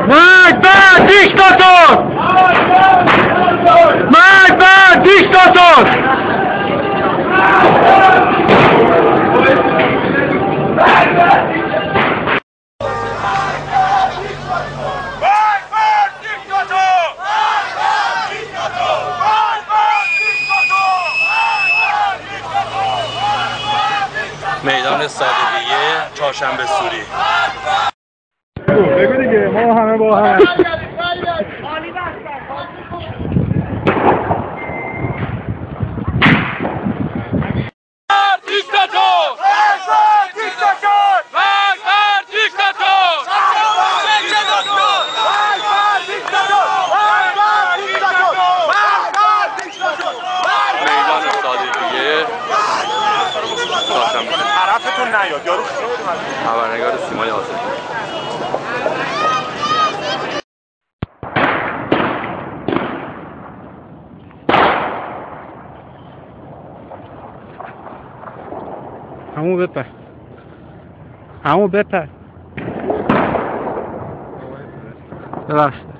مرگ بر دیکتاتور! مرگ بر دیکتاتور! میدان صادقیه چهارشنبه سوری. بگو دیگه ما همه با هم طرفتون نیاد یارو خبرنگار سیمای آسفی. همون بپر همون بپر ببخشید